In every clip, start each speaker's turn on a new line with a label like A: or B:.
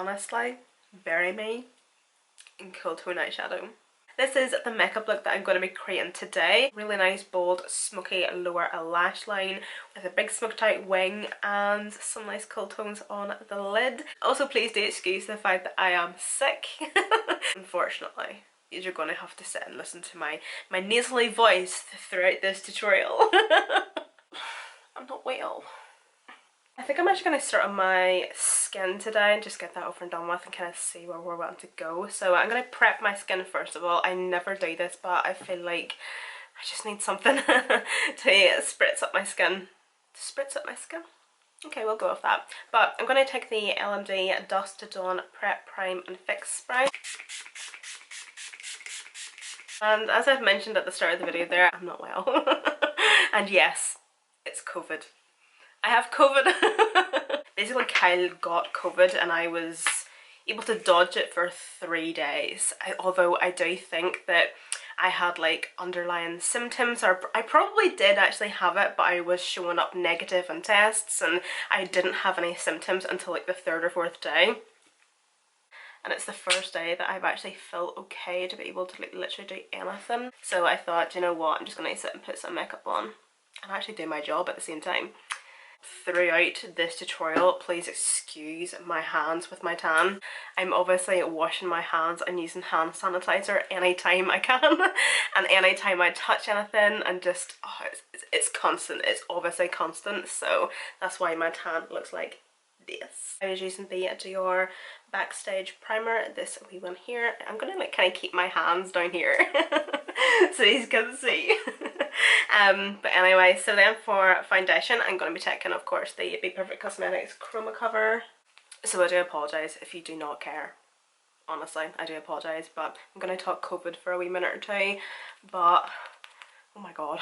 A: honestly very me in cool tone eyeshadow. This is the makeup look that I'm going to be creating today. Really nice bold smoky lower lash line with a big smoked out wing and some nice cool tones on the lid. Also, please do excuse the fact that I am sick. Unfortunately, you're going to have to sit and listen to my nasally voice throughout this tutorial. I'm not well. I think I'm actually going to start on my skin today and just get that over and done with and kind of see where we're wanting to go. So I'm going to prep my skin first of all. I never do this, but I feel like I just need something to spritz up my skin. Spritz up my skin? Okay, we'll go with that. But I'm going to take the LMD Dusk to Dawn Prep, Prime and Fix spray. And as I've mentioned at the start of the video there, I'm not well. And yes, it's COVID. I have COVID. Basically, Kyle got COVID and I was able to dodge it for 3 days. Although I do think that I had like underlying symptoms, or I probably did actually have it, but I was showing up negative on tests and I didn't have any symptoms until like the 3rd or 4th day. And it's the first day that I've actually felt okay to be able to like literally do anything. So I thought, you know what, I'm just going to sit and put some makeup on and actually do my job at the same time. Throughout this tutorial, please excuse my hands with my tan. I'm obviously washing my hands and using hand sanitizer anytime I can and anytime I touch anything, and just it's constant. It's obviously constant, so that's why my tan looks like this. I was using the Dior Backstage primer, this wee one here. I'm gonna like kind of keep my hands down here so you can see. But anyway, so then for foundation, I'm going to be taking, of course, the Be Perfect Cosmetics Chroma Cover. So I do apologise if you do not care. Honestly, I do apologise, but I'm going to talk COVID for a wee minute or two. But, oh my god.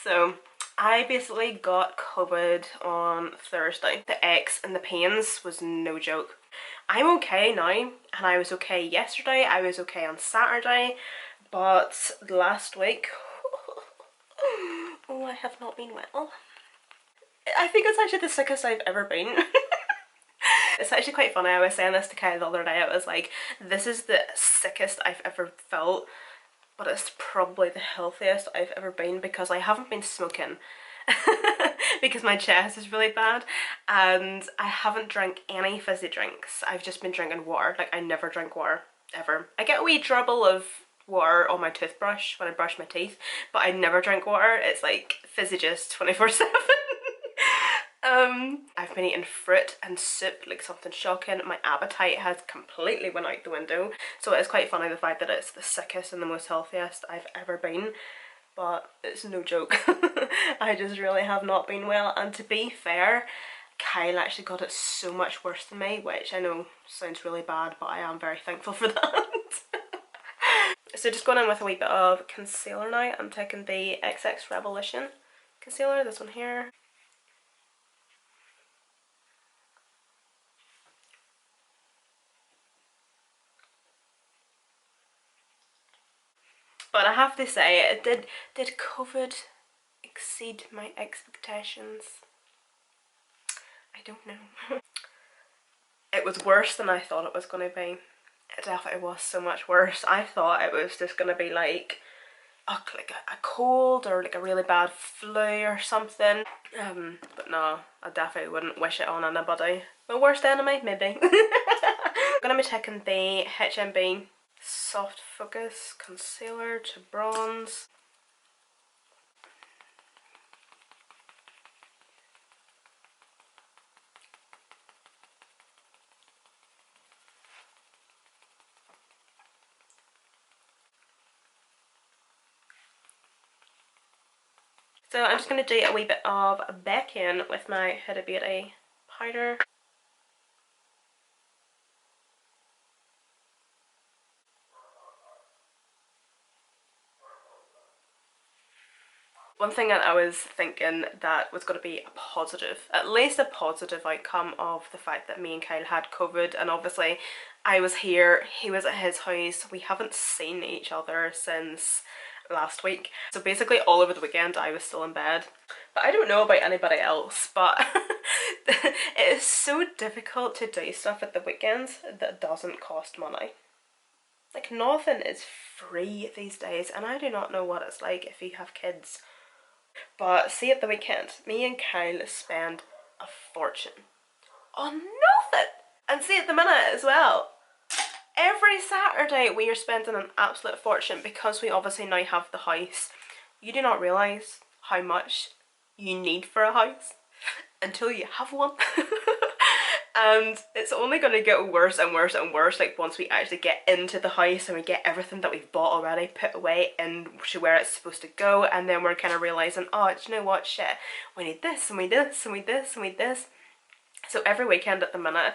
A: So, I basically got COVID on Thursday. The aches and the pains was no joke. I'm okay now, and I was okay yesterday, I was okay on Saturday, but last week, oh, I have not been well. I think it's actually the sickest I've ever been. It's actually quite funny. I was saying this to Kyle the other day. I was like, this is the sickest I've ever felt, but it's probably the healthiest I've ever been because I haven't been smoking because my chest is really bad, and I haven't drank any fizzy drinks. I've just been drinking water. Like, I never drink water, ever. I get a wee dribble of water on my toothbrush when I brush my teeth, but I never drink water. It's like fizzy juice 24/7. I've been eating fruit and soup like something shocking. My appetite has completely went out the window, so it's quite funny the fact that it's the sickest and the most healthiest I've ever been, but it's no joke. I just really have not been well, and to be fair, Kyle actually got it so much worse than me, which I know sounds really bad, but I am very thankful for that. So just going in with a wee bit of concealer now. I'm taking the XX Revolution concealer, this one here. But I have to say, did COVID exceed my expectations? I don't know. It was worse than I thought it was going to be. It definitely was so much worse. I thought it was just going to be like a cold or like a really bad flu or something. But no, I definitely wouldn't wish it on anybody. My worst enemy, maybe. I'm going to be taking the HMB Soft Focus Concealer to bronze. So I'm just going to do a wee bit of backing with my Huda Beauty powder. One thing that I was thinking that was going to be a positive, at least a positive outcome of the fact that me and Kyle had COVID, and obviously I was here, he was at his house, we haven't seen each other since last week. So basically all over the weekend I was still in bed. But I don't know about anybody else, but It is so difficult to do stuff at the weekends that doesn't cost money. Like, nothing is free these days, and I do not know what it's like if you have kids. But see, at the weekend, me and Kyle spend a fortune on nothing. And see, at the minute as well, every Saturday we are spending an absolute fortune because we obviously now have the house. You do not realise how much you need for a house until you have one. And it's only going to get worse and worse and worse, like once we actually get into the house and we get everything that we've bought already put away into where it's supposed to go, and then we're kind of realising, oh, do you know what, shit, we need this and we need this and we need this and we need this. So every weekend at the minute,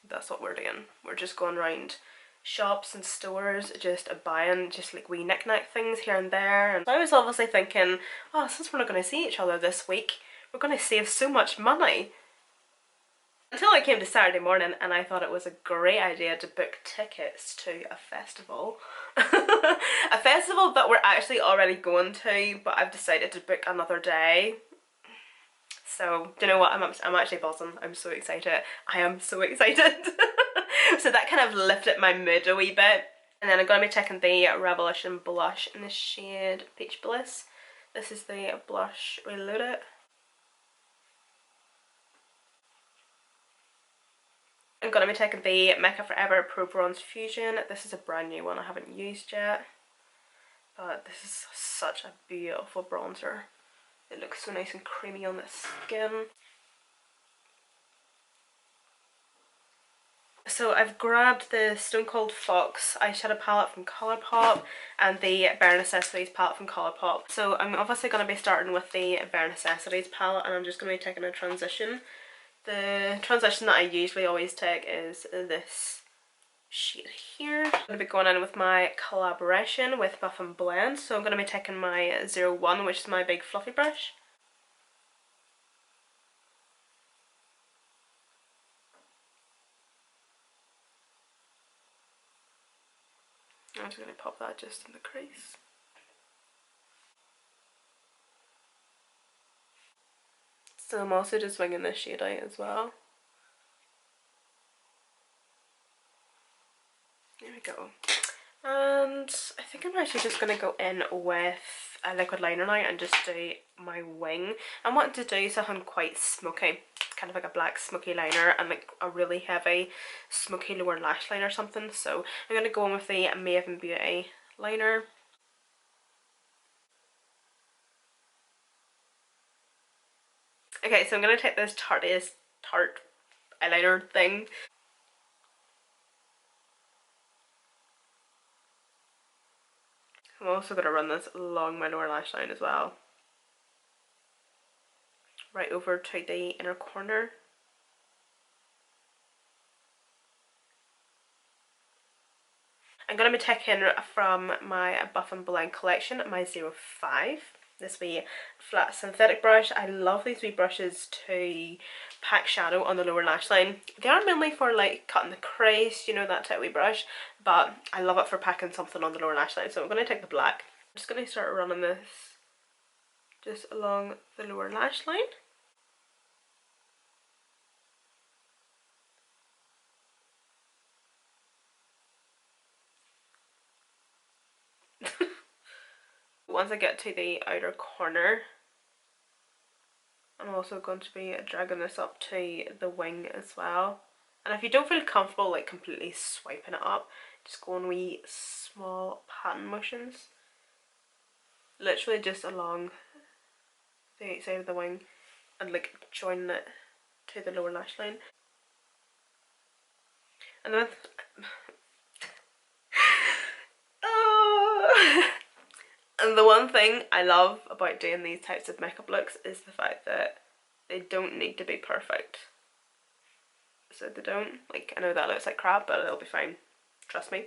A: that's what we're doing. We're just going around shops and stores, just buying just like wee knick-knack things here and there. And I was obviously thinking, oh, since we're not going to see each other this week, we're going to save so much money. Until I came to Saturday morning and I thought it was a great idea to book tickets to a festival. A festival that we're actually already going to, but I've decided to book another day. So, do you know what, I'm actually buzzing. I'm so excited. I am so excited. So that kind of lifted my mood a wee bit. And then I'm going to be checking the Revolution blush in the shade Peach Bliss. This is the blush Reloaded. I'm going to be taking the Makeup Forever Pro Bronze Fusion. This is a brand new one I haven't used yet. But this is such a beautiful bronzer. It looks so nice and creamy on the skin. So I've grabbed the Stone Cold Fox eyeshadow palette from COLLAB and the Bare Necessities palette from COLLAB. So I'm obviously going to be starting with the Bare Necessities palette, and I'm just going to be taking a transition. The transition that I usually always take is this shade here. I'm going to be going in with my collaboration with Buff and Blend. So I'm going to be taking my 01, which is my big fluffy brush. I'm just going to pop that just in the crease. So I'm also just winging this shade out as well. There we go. And I think I'm actually just going to go in with a liquid liner now and just do my wing. I want to do something quite smoky, kind of like a black smoky liner and like a really heavy smoky lower lash line or something. So I'm going to go in with the Maven Beauty liner. Okay, so I'm going to take this Tarte eyeliner thing. I'm also going to run this along my lower lash line as well. Right over to the inner corner. I'm going to be taking from my Buff and Blend collection my 05. This wee flat synthetic brush. I love these wee brushes to pack shadow on the lower lash line. They are mainly for like cutting the crease, you know, that type of wee brush, but I love it for packing something on the lower lash line. So I'm going to take the black. I'm just going to start running this just along the lower lash line. Once I get to the outer corner, I'm also going to be dragging this up to the wing as well. And if you don't feel comfortable like completely swiping it up, just go in wee small pattern motions. Literally just along the outside of the wing and like joining it to the lower lash line. And then and the one thing I love about doing these types of makeup looks is the fact that they don't need to be perfect. So they don't, like, I know that looks like crap, but it'll be fine, trust me.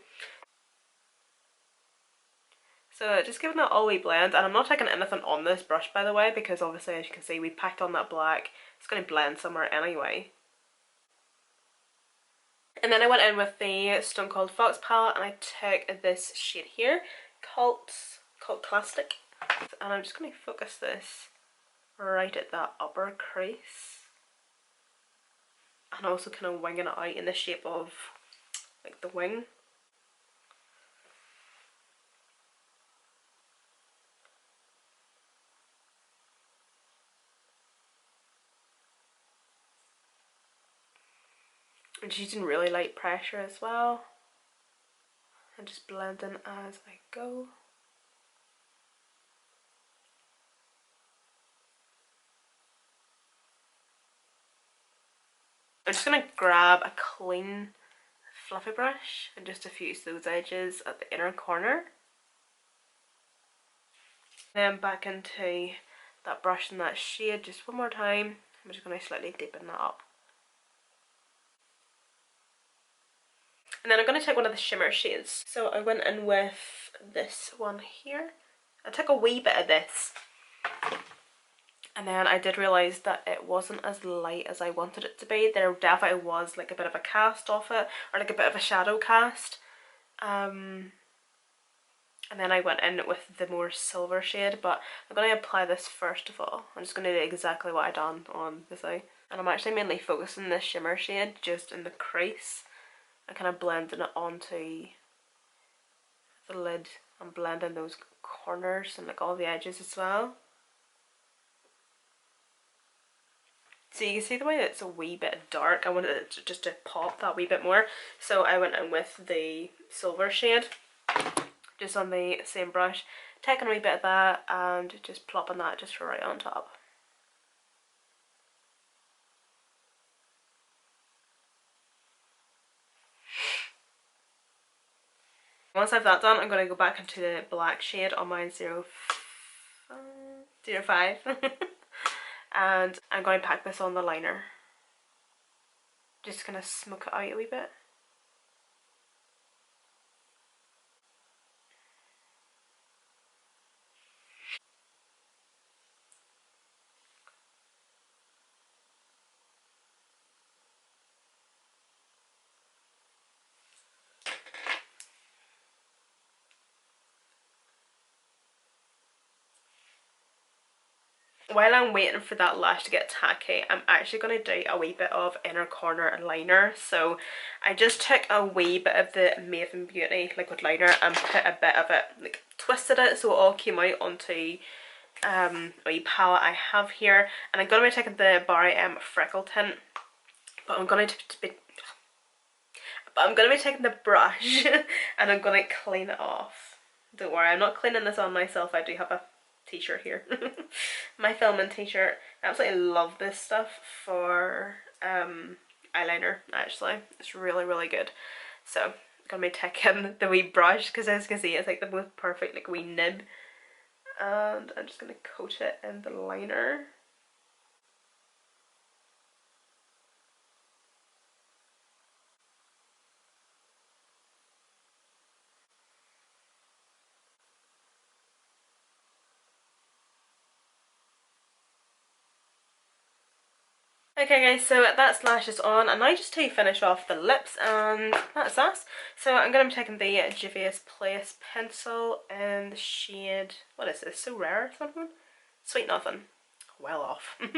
A: So just giving that all wee blend, and I'm not taking anything on this brush by the way, because obviously as you can see we packed on that black, it's going to blend somewhere anyway. And then I went in with the Stone Cold Fox palette and I took this shade here, Cult Classic, and I'm just going to focus this right at that upper crease. and also kind of winging it out in the shape of like the wing. And just using really light pressure as well, and just blending as I go. I'm just going to grab a clean fluffy brush and just diffuse those edges at the inner corner. Then back into that brush and that shade just one more time. I'm just going to slightly deepen that up. And then I'm going to take one of the shimmer shades. So I went in with this one here. I took a wee bit of this. And then I did realise that it wasn't as light as I wanted it to be. There definitely was like a bit of a cast off it, or like a bit of a shadow cast. And then I went in with the more silver shade, but I'm going to apply this first of all. I'm just going to do exactly what I done on this eye. And I'm actually mainly focusing this shimmer shade just in the crease. And kind of blending it onto the lid and blending those corners and like all the edges as well. So you can see the way that it's a wee bit dark. I wanted it just to pop that wee bit more. So I went in with the silver shade, just on the same brush, taking a wee bit of that and just plopping that just right on top. Once I've that done, I'm going to go back into the black shade on my 05 and I'm going to pack this on the liner. Just kind of smoke it out a wee bit. While I'm waiting for that lash to get tacky, I'm actually going to do a wee bit of inner corner liner. So I just took a wee bit of the Maven Beauty liquid liner and put a bit of it, like twisted it so it all came out onto a wee palette I have here. And I'm going to be taking the Barry M Freckle Tint, but I'm going to be taking the brush and I'm going to clean it off. Don't worry, I'm not cleaning this on myself. I do have a t-shirt here. My filming t-shirt. I absolutely love this stuff for eyeliner, actually. It's really, really good. So I'm gonna be taking the wee brush because as you can see it's like the most perfect like wee nib. And I'm just gonna coat it in the liner. Okay guys, so that's lashes on, and now just to finish off the lips, and that's us. So I'm going to be taking the Juvia's Place pencil in the shade, what is this, So Rare or something? Sweet Nothing. Well off. I'm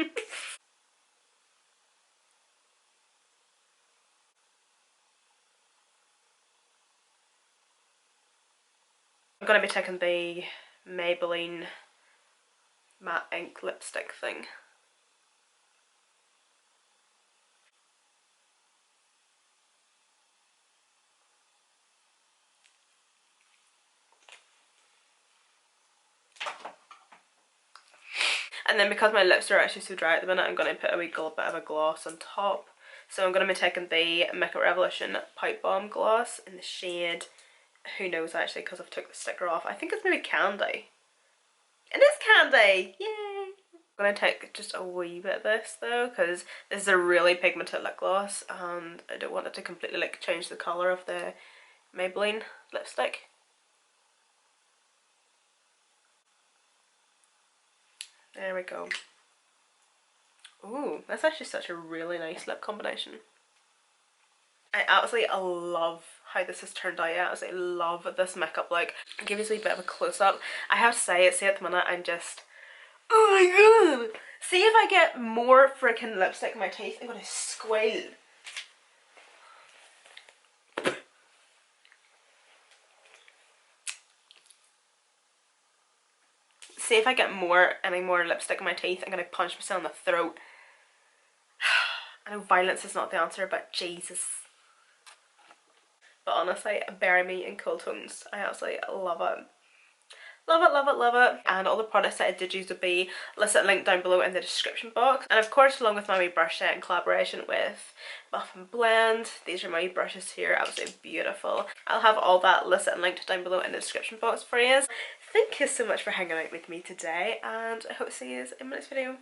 A: going to be taking the Maybelline matte ink lipstick thing. And then because my lips are actually so dry at the minute, I'm going to put a wee bit of a gloss on top. So I'm going to be taking the Makeup Revolution Pipe Bomb Gloss in the shade, who knows actually because I've took the sticker off. I think it's maybe Candy. It is Candy! Yay! I'm going to take just a wee bit of this though, because this is a really pigmented lip gloss and I don't want it to completely like change the colour of the Maybelline lipstick. There we go. Ooh, that's actually such a really nice lip combination. I absolutely love how this has turned out. I absolutely love this makeup look. I'll give you a wee bit of a close up. I have to say at the minute I'm just, oh my god! See if I get more freaking lipstick in my teeth, I'm gonna squeal. say if I get any more lipstick in my teeth, I'm gonna punch myself in the throat. I know violence is not the answer, but Jesus. But honestly, bury me in cool tones. I absolutely love it. Love it, love it, love it. And all the products that I did use will be listed linked down below in the description box. And of course, along with my wee brush set in collaboration with Buff and Blend. These are my wee brushes here, absolutely beautiful. I'll have all that listed and linked down below in the description box for you. Thank you so much for hanging out with me today, and I hope to see you in my next video.